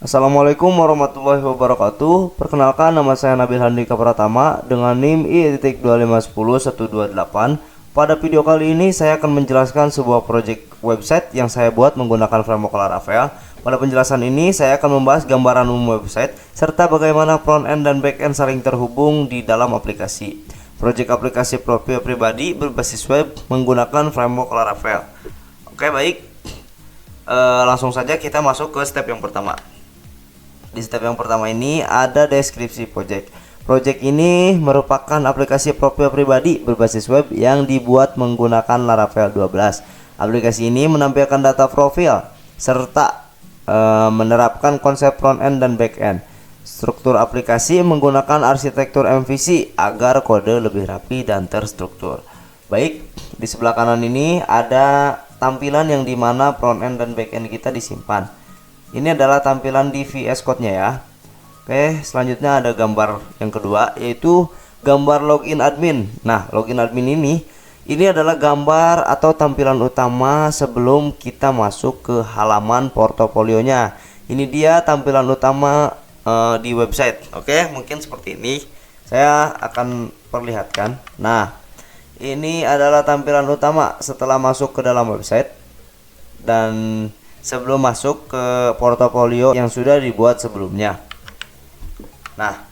Assalamualaikum warahmatullahi wabarakatuh. Perkenalkan, nama saya Nabil Handika Pratama dengan NIM I.2510128. Pada video kali ini saya akan menjelaskan sebuah project website yang saya buat menggunakan framework Laravel. Pada penjelasan ini saya akan membahas gambaran umum website serta bagaimana front end dan back end saling terhubung di dalam aplikasi. Project aplikasi profil pribadi berbasis web menggunakan framework Laravel. Oke, baik. Langsung saja kita masuk ke step yang pertama. Di step yang pertama ini ada deskripsi project. Project ini merupakan aplikasi profil pribadi berbasis web yang dibuat menggunakan Laravel 12. Aplikasi ini menampilkan data profil serta menerapkan konsep front end dan back end. Struktur aplikasi menggunakan arsitektur MVC agar kode lebih rapi dan terstruktur. Baik, di sebelah kanan ini ada tampilan yang dimana front end dan back end kita disimpan. Ini adalah tampilan di VS Code-nya ya. Oke, selanjutnya ada gambar yang kedua, yaitu gambar login admin. Nah, login admin ini adalah gambar atau tampilan utama sebelum kita masuk ke halaman portofolionya. Ini dia tampilan utama di website. Oke, mungkin seperti ini. Saya akan perlihatkan. Nah, ini adalah tampilan utama setelah masuk ke dalam website dan sebelum masuk ke portofolio yang sudah dibuat sebelumnya. Nah,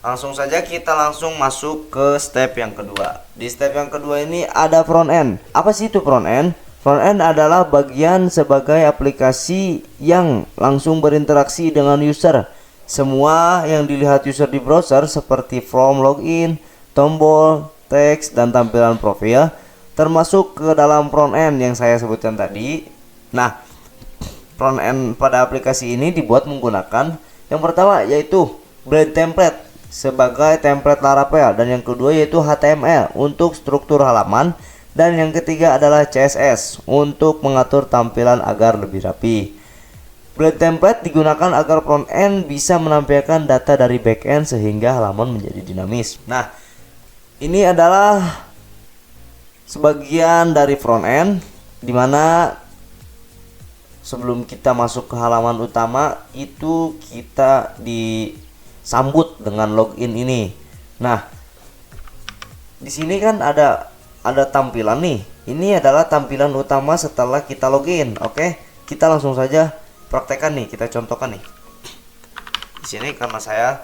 langsung saja kita langsung masuk ke step yang kedua. Di step yang kedua ini ada front end. Apa sih itu front end? Front end adalah bagian sebagai aplikasi yang langsung berinteraksi dengan user. Semua yang dilihat user di browser seperti form login, tombol, teks, dan tampilan profil termasuk ke dalam front end yang saya sebutkan tadi. Nah, front end pada aplikasi ini dibuat menggunakan yang pertama yaitu blade template sebagai template Laravel, dan yang kedua yaitu HTML untuk struktur halaman, dan yang ketiga adalah CSS untuk mengatur tampilan agar lebih rapi. Blade template digunakan agar front end bisa menampilkan data dari back end sehingga halaman menjadi dinamis. Nah, ini adalah sebagian dari front end dimana sebelum kita masuk ke halaman utama itu kita disambut dengan login ini. Nah, di sini kan ada tampilan nih. Ini adalah tampilan utama setelah kita login. Oke, kita langsung saja praktekkan nih. Kita contohkan nih. Di sini karena saya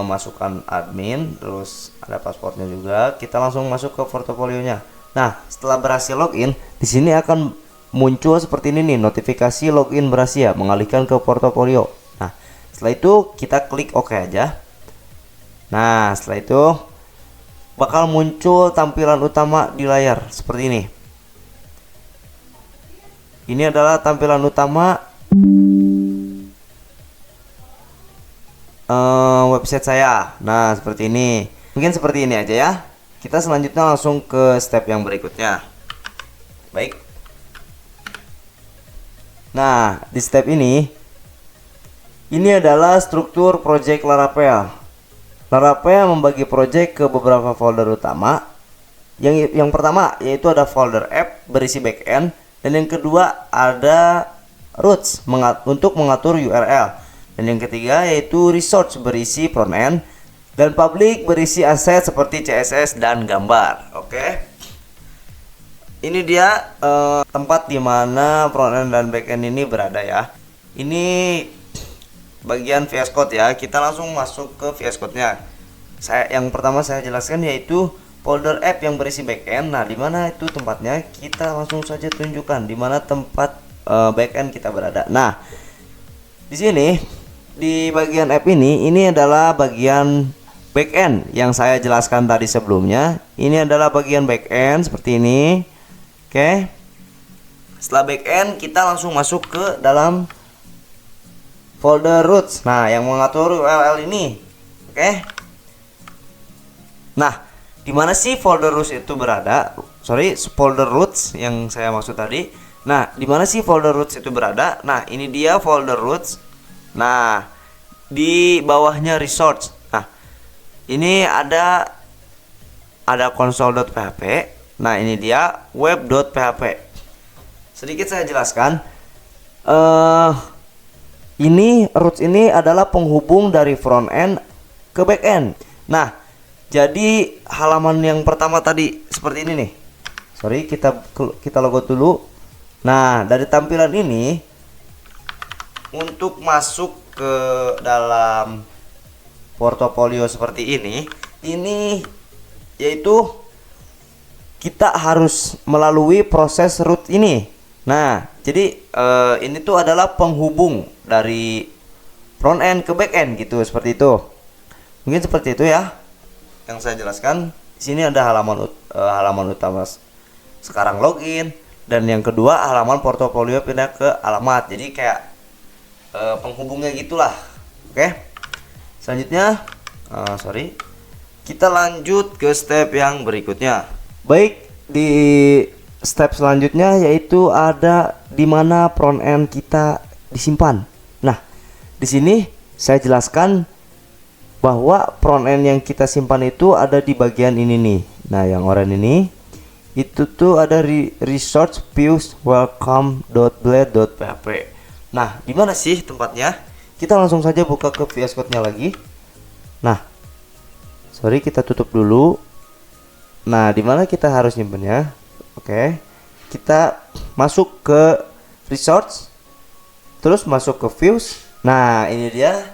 masukkan admin, terus ada passwordnya juga. Kita langsung masuk ke portofolionya. Nah, setelah berhasil login, di sini akan muncul seperti ini nih, notifikasi login berhasil mengalihkan ke portofolio. Nah, setelah itu kita klik OK aja. Nah, setelah itu bakal muncul tampilan utama di layar seperti ini. Ini adalah tampilan utama website saya. Nah, seperti ini. Mungkin seperti ini aja ya. Kita selanjutnya langsung ke step yang berikutnya. Baik. Nah, di step ini adalah struktur project Laravel. Laravel membagi project ke beberapa folder utama. Yang pertama yaitu ada folder app berisi backend, dan yang kedua ada routes untuk mengatur URL, dan yang ketiga yaitu resource berisi front end, dan public berisi aset seperti CSS dan gambar. Oke. Ini dia tempat dimana front end dan back end ini berada ya. Ini bagian VS Code ya. Kita langsung masuk ke VS Code-nya. Yang pertama saya jelaskan yaitu folder app yang berisi back end. Nah, di mana itu tempatnya? Kita langsung saja tunjukkan di mana tempat back end kita berada. Nah, di sini di bagian app ini adalah bagian back end yang saya jelaskan tadi sebelumnya. Ini adalah bagian back end seperti ini. Oke, setelah backend kita langsung masuk ke dalam folder routes. Nah, yang mengatur URL ini. Oke. Nah, di mana sih folder routes itu berada? Folder routes yang saya maksud tadi. Nah, di mana sih folder routes itu berada? Nah, ini dia folder routes. Nah, di bawahnya resource. Nah, ini ada console.php. Nah, ini dia web.php. Sedikit saya jelaskan. Ini roots ini adalah penghubung dari front end ke back end. Nah, jadi halaman yang pertama tadi seperti ini nih. Sorry, kita logout dulu. Nah, dari tampilan ini untuk masuk ke dalam portofolio seperti ini yaitu kita harus melalui proses root ini. Nah, jadi ini tuh adalah penghubung dari front end ke back end gitu, seperti itu. Mungkin seperti itu ya yang saya jelaskan. Di sini ada halaman utama sekarang login, dan yang kedua halaman portofolio pindah ke alamat. Jadi kayak penghubungnya gitulah. Oke. Selanjutnya kita lanjut ke step yang berikutnya. Baik, di step selanjutnya yaitu ada di mana front end kita disimpan. Nah, di sini saya jelaskan bahwa front end yang kita simpan itu ada di bagian ini nih. Nah, yang oranye ini itu tuh ada resource views welcome.blade.php. Nah, di mana sih tempatnya? Kita langsung saja buka ke VS Code-nya lagi. Nah, kita tutup dulu. Nah, di mana kita harus nyimpennya? Oke. Kita masuk ke resource, terus masuk ke views. Nah, ini dia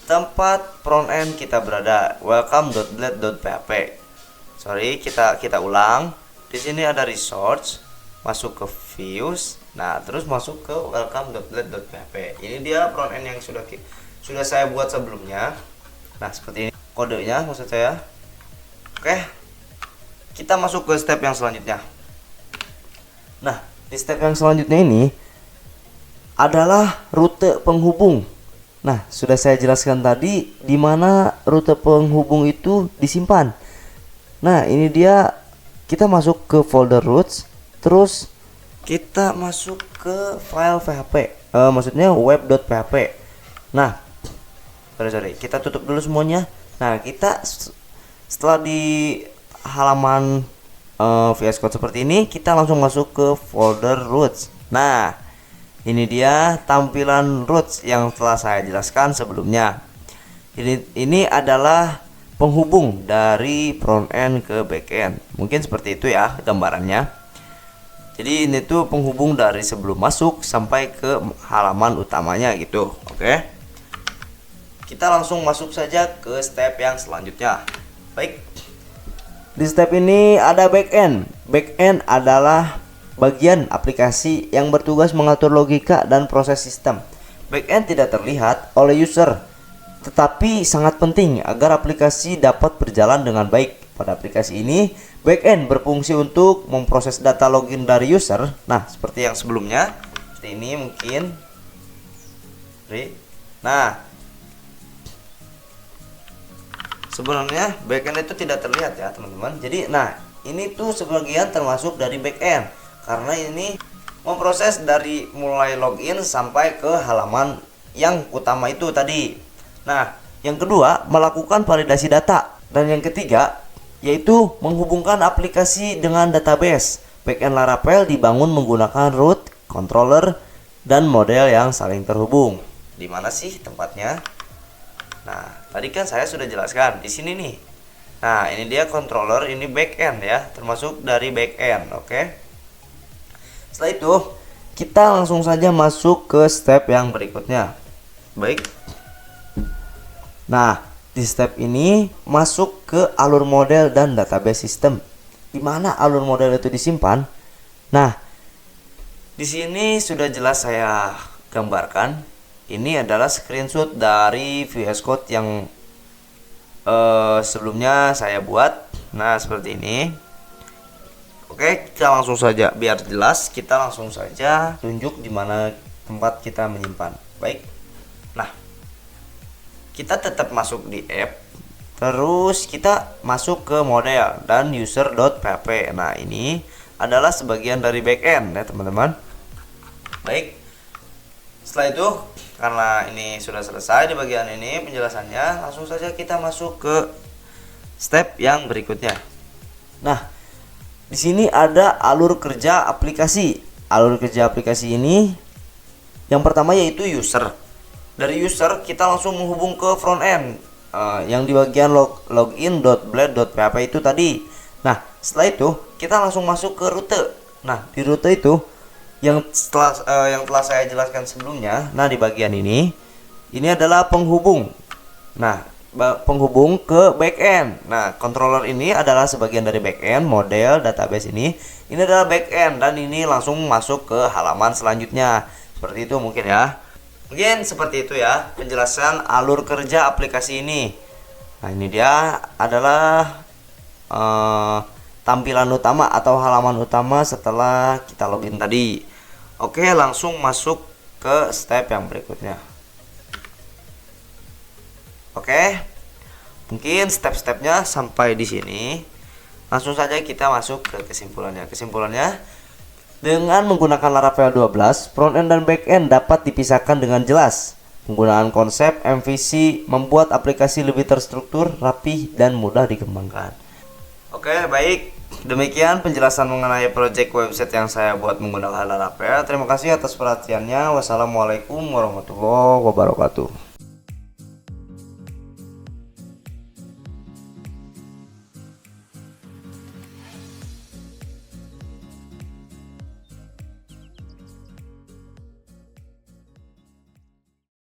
tempat front end kita berada, welcome.blade.php. Kita ulang. Di sini ada resource, masuk ke views. Nah, terus masuk ke welcome.blade.php. Ini dia front end yang sudah saya buat sebelumnya. Nah, seperti ini kodenya maksud saya. Oke. Kita masuk ke step yang selanjutnya. Nah, di step yang selanjutnya ini adalah rute penghubung. Nah, sudah saya jelaskan tadi di mana rute penghubung itu disimpan. Nah, ini dia, kita masuk ke folder roots, terus kita masuk ke file php, maksudnya web.php. Nah, kita tutup dulu semuanya. Nah, kita setelah di halaman VS Code seperti ini, kita langsung masuk ke folder roots. Nah, ini dia tampilan roots yang telah saya jelaskan sebelumnya. Ini adalah penghubung dari front end ke back end. Mungkin seperti itu ya gambarannya. Jadi ini tuh penghubung dari sebelum masuk sampai ke halaman utamanya gitu. Oke. Kita langsung masuk saja ke step yang selanjutnya. Baik. Di step ini ada backend. Backend adalah bagian aplikasi yang bertugas mengatur logika dan proses sistem. Backend tidak terlihat oleh user, tetapi sangat penting agar aplikasi dapat berjalan dengan baik. Pada aplikasi ini, backend berfungsi untuk memproses data login dari user. Nah, seperti yang sebelumnya, seperti ini mungkin. Nah, sebenarnya backend itu tidak terlihat ya teman-teman. Jadi nah, ini tuh sebagian termasuk dari backend, karena ini memproses dari mulai login sampai ke halaman yang utama itu tadi. Nah, yang kedua melakukan validasi data, dan yang ketiga yaitu menghubungkan aplikasi dengan database. Backend Laravel dibangun menggunakan root, controller, dan model yang saling terhubung. Di mana sih tempatnya? Nah, tadi kan saya sudah jelaskan di sini nih. Nah, ini dia controller, ini backend ya, termasuk dari backend. Oke. Setelah itu, kita langsung saja masuk ke step yang berikutnya. Baik. Nah, di step ini masuk ke alur model dan database system. Di mana alur model itu disimpan? Nah, di sini sudah jelas saya gambarkan. Ini adalah screenshot dari VS Code yang sebelumnya saya buat. Nah, seperti ini. Oke, kita langsung saja biar jelas, kita langsung saja tunjuk di mana tempat kita menyimpan. Baik. Nah, kita tetap masuk di app, terus kita masuk ke model dan user.php. Nah, ini adalah sebagian dari backend ya teman-teman. Baik, setelah itu karena ini sudah selesai di bagian ini penjelasannya, langsung saja kita masuk ke step yang berikutnya. Nah, di sini ada alur kerja aplikasi. Alur kerja aplikasi ini yang pertama yaitu user. Dari user kita langsung menghubung ke front end yang di bagian login.blade.php itu tadi. Nah, setelah itu kita langsung masuk ke rute. Nah, di rute itu yang telah saya jelaskan sebelumnya. Nah, di bagian ini adalah penghubung. Nah, penghubung ke backend. Nah, controller ini adalah sebagian dari backend. Model database ini adalah backend, dan ini langsung masuk ke halaman selanjutnya. Seperti itu mungkin ya. Mungkin seperti itu ya penjelasan alur kerja aplikasi ini. Nah, ini dia adalah tampilan utama atau halaman utama setelah kita login tadi. Oke, langsung masuk ke step yang berikutnya. Oke, mungkin step-stepnya sampai di sini. Langsung saja kita masuk ke kesimpulannya. Kesimpulannya, dengan menggunakan Laravel 12, front end dan back end dapat dipisahkan dengan jelas. Penggunaan konsep MVC membuat aplikasi lebih terstruktur, rapi, dan mudah dikembangkan. Oke, baik. Demikian penjelasan mengenai project website yang saya buat menggunakan Laravel. Terima kasih atas perhatiannya. Wassalamualaikum warahmatullahi wabarakatuh.